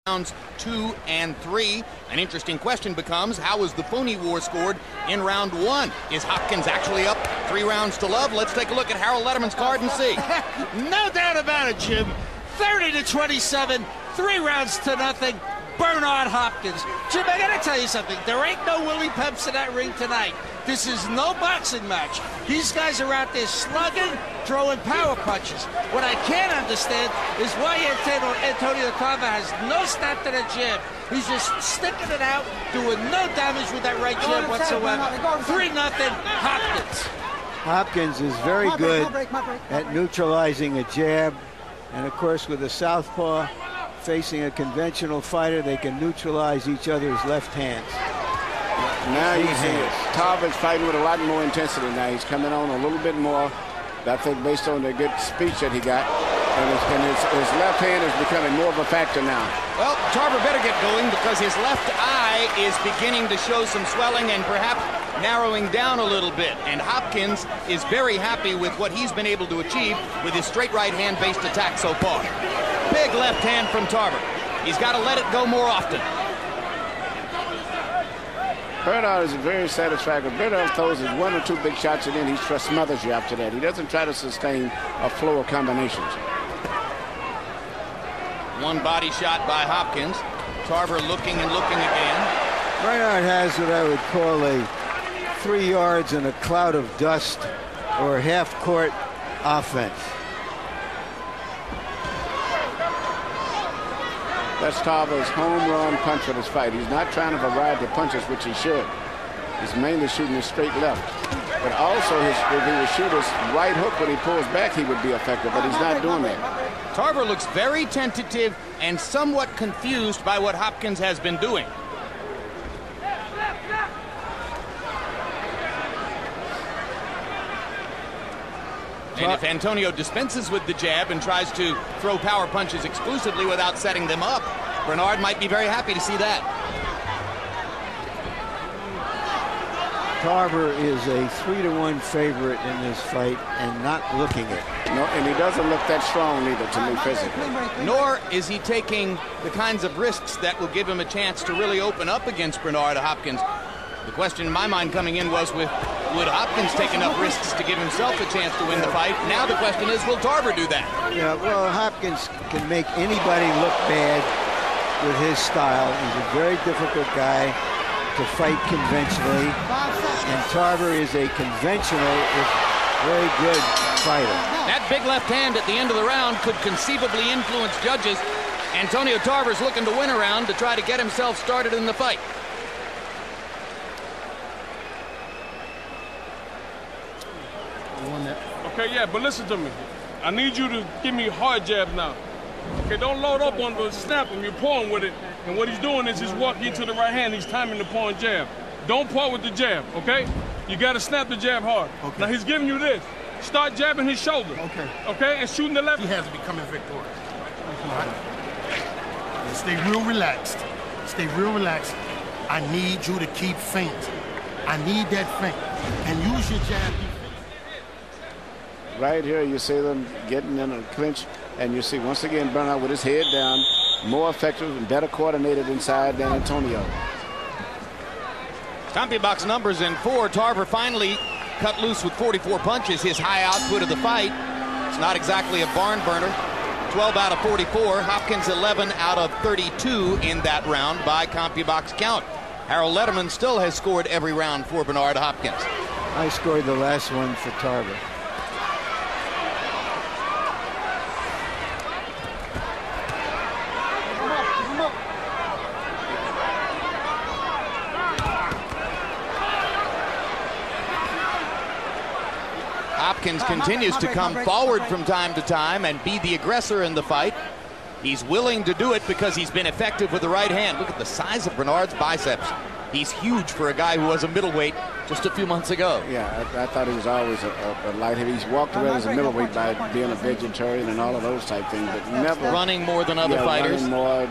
rounds 2 and 3. An interesting question becomes, how was the phony war scored in round 1? Is Hopkins actually up 3 rounds to love? Let's take a look at Harold Letterman's card and see. No doubt about it, Jim. 30-27, 3 rounds to nothing. Bernard Hopkins. Jim, I gotta tell you something. There ain't no Willie Pumps in that ring tonight. This is no boxing match. These guys are out there slugging, throwing power punches. What I can't understand is why Antonio Tarver has no snap to the jab. He's just sticking it out, doing no damage with that right jab whatsoever. 3-0, Hopkins. Hopkins is very good at neutralizing a jab. And of course, with a southpaw facing a conventional fighter, they can neutralize each other's left hands. Now you see it. Tarver's fighting with a lot more intensity now. He's coming on a little bit more, I think, based on the good speech that he got. And his left hand is becoming more of a factor now. Well, Tarver better get going because his left eye is beginning to show some swelling and perhaps narrowing down a little bit. And Hopkins is very happy with what he's been able to achieve with his straight right hand-based attack so far. Big left hand from Tarver. He's got to let it go more often. Bernard is very satisfactory. Bernard throws his 1 or 2 big shots and then he smothers you after that. He doesn't try to sustain a flow of combinations. One body shot by Hopkins. Tarver looking and looking again. Bernard has what I would call a 3 yards in a cloud of dust or half-court offense. That's Tarver's home run punch for this fight. He's not trying to variety of punches, which he should. He's mainly shooting his straight left. But also, if he would shoot his right hook when he pulls back, he would be effective, but he's not doing that. Tarver looks very tentative and somewhat confused by what Hopkins has been doing. And if Antonio dispenses with the jab and tries to throw power punches exclusively without setting them up, Bernard might be very happy to see that. Tarver is a 3-1 favorite in this fight and not looking it. No, and he doesn't look that strong either to me physically. Nor is he taking the kinds of risks that will give him a chance to really open up against Bernard Hopkins. The question in my mind coming in was, would Hopkins take enough risks to give himself a chance to win the fight? Now the question is, will Tarver do that? Yeah, well, Hopkins can make anybody look bad with his style. He's a very difficult guy to fight conventionally. And Tarver is a conventional, if very good fighter. That big left hand at the end of the round could conceivably influence judges. Antonio Tarver's looking to win a round to try to get himself started in the fight. Okay, yeah, but listen to me. I need you to give me hard jabs now. Okay, don't load up on the snap and you're pulling with it. And what he's doing is he's walking into the right hand. He's timing the paw and jab. Don't pull with the jab, okay? You got to snap the jab hard. Okay. Now he's giving you this. Start jabbing his shoulder. Okay. Okay, and shooting the left. He has to be coming victorious. Right. And stay real relaxed. Stay real relaxed. I need you to keep feint. I need that feint. And use your jab. Right here, you see them getting in a clinch, and you see once again Bernard with his head down, more effective and better coordinated inside than Antonio. CompuBox numbers in 4. Tarver finally cut loose with 44 punches, his high output of the fight. It's not exactly a barn burner. 12 out of 44. Hopkins 11 out of 32 in that round by CompuBox count. Harold Letterman still has scored every round for Bernard Hopkins. I scored the last one for Tarver. Hopkins continues to come forward from time to time and be the aggressor in the fight. He's willing to do it because he's been effective with the right hand. Look at the size of Bernard's biceps. He's huge for a guy who was a middleweight just a few months ago. Yeah, I thought he was always a light heavy. He's walked around as a middleweight by being a vegetarian and all of those type things, but never running more than other fighters. Running more.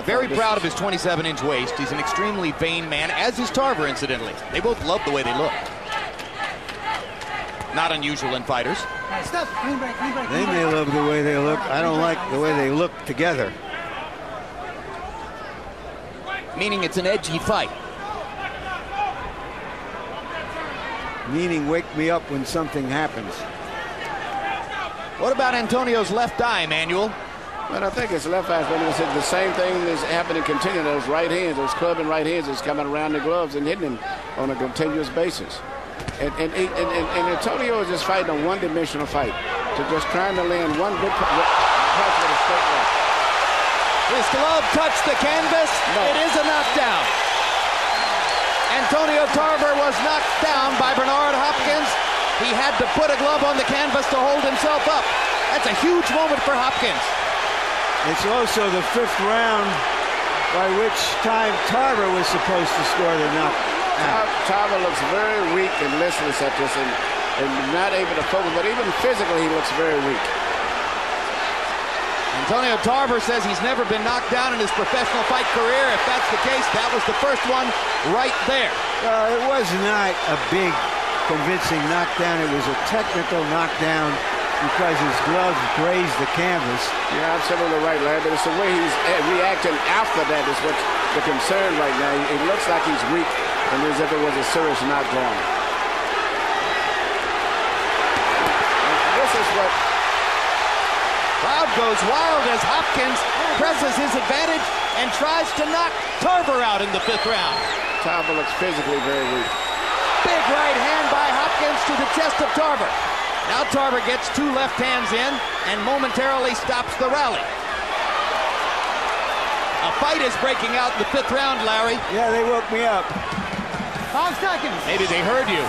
Very proud of his 27-inch waist. He's an extremely vain man, as is Tarver, incidentally. They both love the way they look. Not unusual in fighters. They may love the way they look. I don't like the way they look together. meaning it's an edgy fight. Meaning wake me up when something happens. What about Antonio's left eye, Manuel? But I think his left eye, the same thing is happening continually. Those right hands, those clubbing right hands is coming around the gloves and hitting him on a continuous basis. And Antonio is just fighting a one-dimensional fight. To just trying to land one big punch with a straight left. His glove touched the canvas. No. It is a knockdown. Antonio Tarver was knocked down by Bernard Hopkins. He had to put a glove on the canvas to hold himself up. That's a huge moment for Hopkins. It's also the 5th round by which time Tarver was supposed to score the knockout. Tarver looks very weak and listless at this and not able to focus, but even physically he looks very weak. Antonio Tarver says he's never been knocked down in his professional fight career. If that's the case, that was the first one right there. It was not a big, convincing knockdown. It was a technical knockdown because his gloves grazed the canvas. You're absolutely right, Larry, but it's the way he's reacting after that is what's the concern right now. It looks like he's weak and as if it was a serious knockdown. And this is what... Crowd goes wild as Hopkins presses his advantage and tries to knock Tarver out in the 5th round. Tarver looks physically very weak. Big right hand by Hopkins to the chest of Tarver. Now Tarver gets 2 left hands in and momentarily stops the rally. A fight is breaking out in the 5th round, Larry. Yeah, they woke me up. 5 seconds. Maybe they heard you.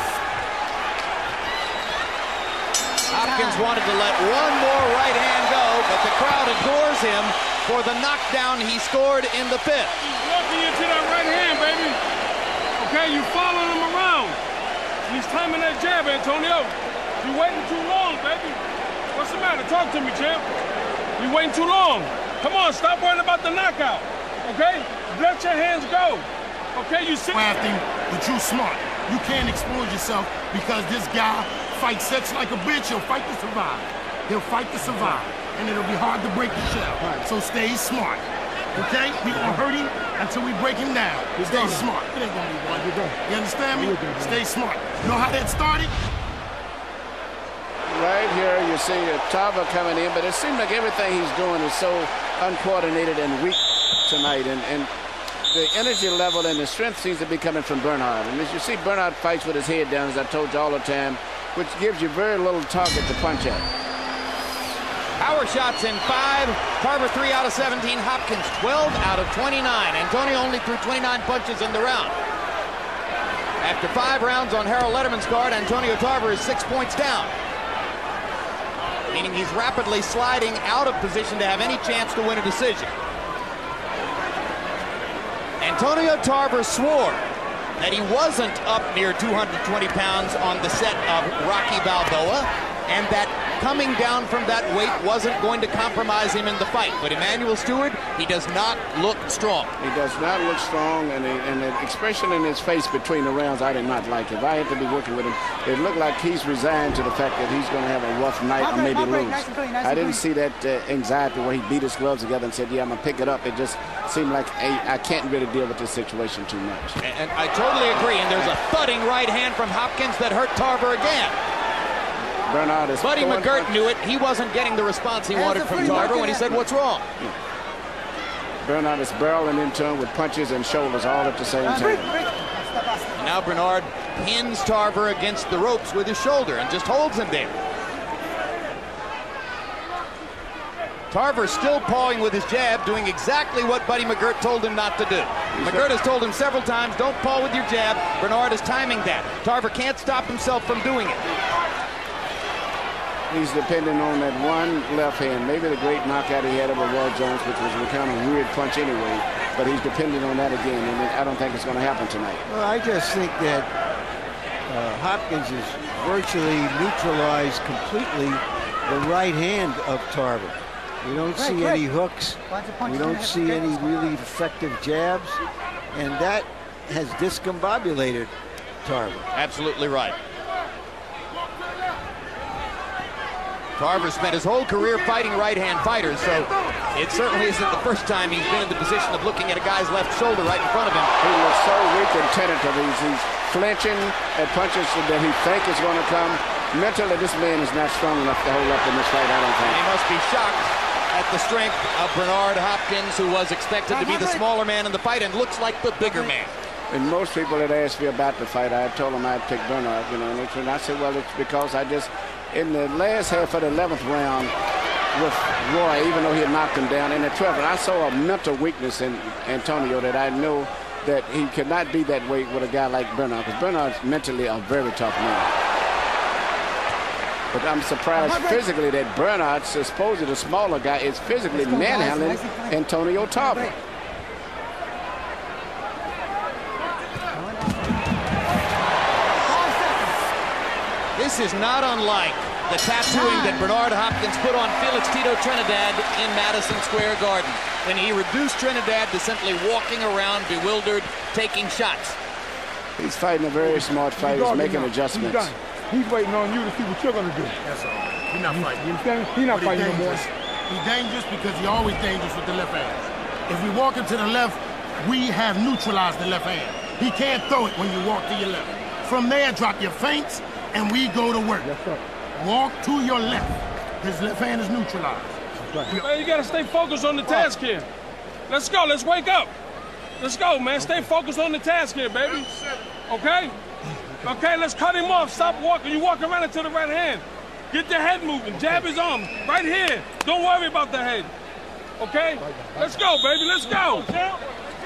Hopkins wanted to let one more right hand go, but the crowd adores him for the knockdown he scored in the 5th. He's walking into that right hand, baby. Okay, you following him around. He's timing that jab, Antonio. You're waiting too long, baby. What's the matter? Talk to me, champ. You're waiting too long. Come on, stop worrying about the knockout. Okay? Let your hands go. Okay, you sit. But you smart. You can't expose yourself because this guy fights sex like a bitch. He'll fight to survive. He'll fight to survive. And it'll be hard to break the shell. So stay smart. Okay? We gonna hurt him until we break him down. Stay smart. It ain't gonna be one. You understand me? Stay smart. You know how that started? Right here, you see Tarver coming in, but it seems like everything he's doing is so uncoordinated and weak tonight. And the energy level and the strength seems to be coming from Bernard. And as you see, Bernard fights with his head down, as I told you all the time, which gives you very little target to punch at. Power shots in 5. Tarver 3 out of 17. Hopkins 12 out of 29. Antonio only threw 29 punches in the round. After 5 rounds on Harold Letterman's card, Antonio Tarver is 6 points down, meaning he's rapidly sliding out of position to have any chance to win a decision. Antonio Tarver swore that he wasn't up near 220 pounds on the set of Rocky Balboa, and that coming down from that weight wasn't going to compromise him in the fight. But Emmanuel Stewart, he does not look strong. He does not look strong, and the expression in his face between the rounds, I did not like. If I had to be working with him, it looked like he's resigned to the fact that he's going to have a rough night or maybe lose. I didn't see that anxiety where he beat his gloves together and said, yeah, I'm going to pick it up. It just seemed like, hey, I can't really deal with this situation too much. And I totally agree, and there's a thudding right hand from Hopkins that hurt Tarver again. Bernard is Buddy McGirt knew it. He wasn't getting the response he wanted from Tarver when he said, what's wrong? Yeah. Bernard is barreling into him with punches and shoulders all at the same time. And now Bernard pins Tarver against the ropes with his shoulder and just holds him there. Tarver still pawing with his jab, doing exactly what Buddy McGirt told him not to do. McGirt has told him several times, don't paw with your jab. Bernard is timing that. Tarver can't stop himself from doing it. He's depending on that one left hand. Maybe the great knockout he had over Roy Jones, which was a kind of weird punch anyway, but he's depending on that again, and I don't think it's going to happen tonight. Well, I just think that Hopkins has virtually neutralized completely the right hand of Tarver. We don't see any hooks. We don't see any really effective jabs, and that has discombobulated Tarver. Absolutely right. Tarver spent his whole career fighting right-hand fighters, so It certainly isn't the first time he's been in the position of looking at a guy's left shoulder right in front of him. He looks so weak and tentative. He's flinching at punches that he thinks is going to come. Mentally, this man is not strong enough to hold up in this fight, I don't think. And he must be shocked at the strength of Bernard Hopkins, who was expected to be the smaller man in the fight and looks like the bigger man. And most people that asked me about the fight, I told them I'd pick Bernard, you know, and I said, well, it's because I just, in the last half of the 11th round with Roy, even though he had knocked him down, in the 12th, I saw a mental weakness in Antonio that I know that he could not be that way with a guy like Bernard, because Bernard's mentally a very tough man. But I'm surprised physically that Bernard, supposedly the smaller guy, is physically manhandling Antonio Tarver. This is not unlike the tattooing that Bernard Hopkins put on Felix Tito Trinidad in Madison Square Garden, when he reduced Trinidad to simply walking around bewildered, taking shots. He's fighting a very smart fight. He's making adjustments. He's waiting on you to see what you're going to do. That's all. He's not fighting. You understand? He's not fighting no more. He's dangerous because he's always dangerous with the left hand. If we walk into the left, we have neutralized the left hand. He can't throw it when you walk to your left. From there, drop your feints, and we go to work. Yes, sir. Walk to your left. His left hand is neutralized. Right. Man, you got to stay focused on the task here. Let's go. Let's wake up. Let's go, man. Stay focused on the task here, baby. Okay? Okay, let's cut him off. Stop walking. You walk around into the right hand. Get the head moving. Jab his arm. Right here. Don't worry about the head. Okay? Let's go, baby. Let's go.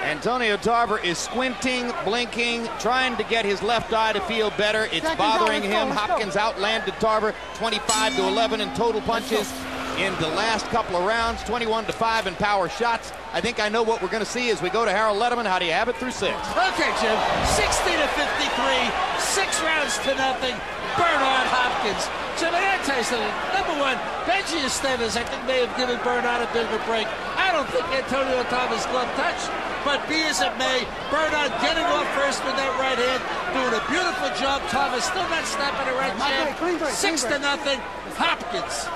Antonio Tarver is squinting, blinking, trying to get his left eye to feel better. It's bothering him. Hopkins outlanded Tarver 25-11 in total punches in the last couple of rounds, 21-5 in power shots. I think I know what we're going to see as we go to Harold Letterman. How do you have it through 6? Okay, Jim. 60-53, 6 rounds to nothing. Bernard Hopkins. Jim, I gotta tell you something. Number one, Benji Esteves, I think, may have given Bernard a bit of a break. I don't think Antonio Tarver's glove touched. But be as it may, Bernard getting off first with that right hand, doing a beautiful job. Tarver still not snapping a right jab. 6-0, Hopkins.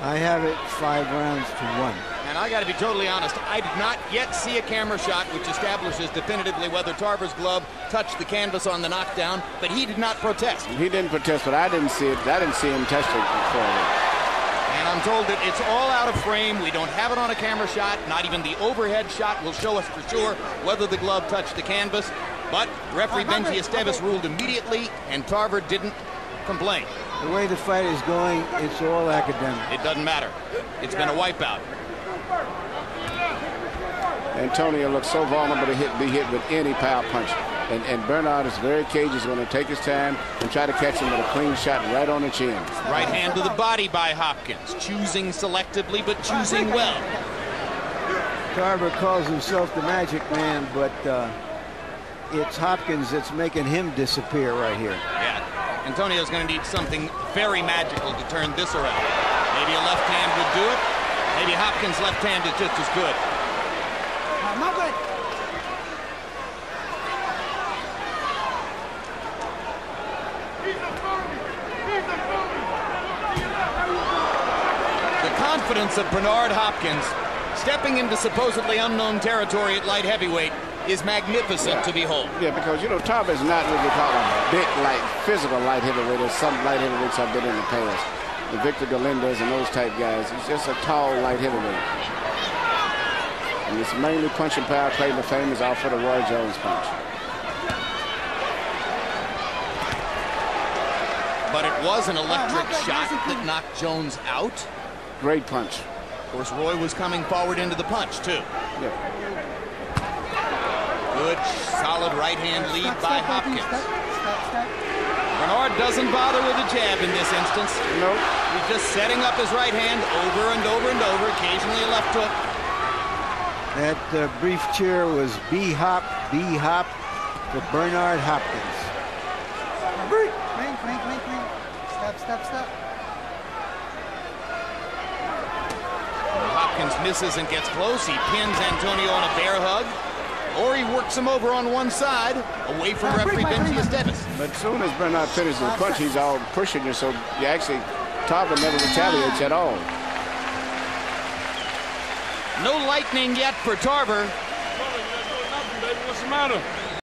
I have it 5 rounds to 1. And I got to be totally honest, I did not yet see a camera shot which establishes definitively whether Tarver's glove touched the canvas on the knockdown, but he did not protest. He didn't protest, but I didn't see it. I didn't see him touch it before. And I'm told that it's all out of frame. We don't have it on a camera shot. Not even the overhead shot will show us for sure whether the glove touched the canvas. But referee Benji Esteves ruled immediately, and Tarver didn't complain. The way the fight is going, it's all academic. It doesn't matter. It's been a wipeout. Antonio looks so vulnerable to be hit with any power punch. And Bernard is very cagey. He's going to take his time and try to catch him with a clean shot right on the chin. Right hand to the body by Hopkins. Choosing selectively, but choosing well. Tarver calls himself the Magic Man, but it's Hopkins that's making him disappear right here. Yeah. Antonio's going to need something very magical to turn this around. Maybe a left hand would do it. Maybe Hopkins' left hand is just as good. The confidence of Bernard Hopkins stepping into supposedly unknown territory at light heavyweight is magnificent to behold. Yeah, because, you know, Tarver is not what we call a big, physical light heavyweight, as some light heavyweights have been in the past. The Victor Galindez and those type guys. He's just a tall light heavyweight. And it's mainly punching power. Clay the famous off for the Roy Jones punch. But it was an electric shot that knocked Jones out. Great punch. Of course, Roy was coming forward into the punch, too. Yeah. Good, solid right hand lead by Hopkins. Bernard doesn't bother with a jab in this instance. Nope. He's just setting up his right hand over and over and over, occasionally a left hook. That brief cheer was B-Hop for Bernard Hopkins. Stop. Hopkins misses and gets close. He pins Antonio on a bear hug. Or he works him over on one side, away from referee Benji Esteves. But as soon as Bernard finishes the punch, he's all pushing you, so you actually, Tarver never retaliates at all. No lightning yet for Tarver. What's the matter?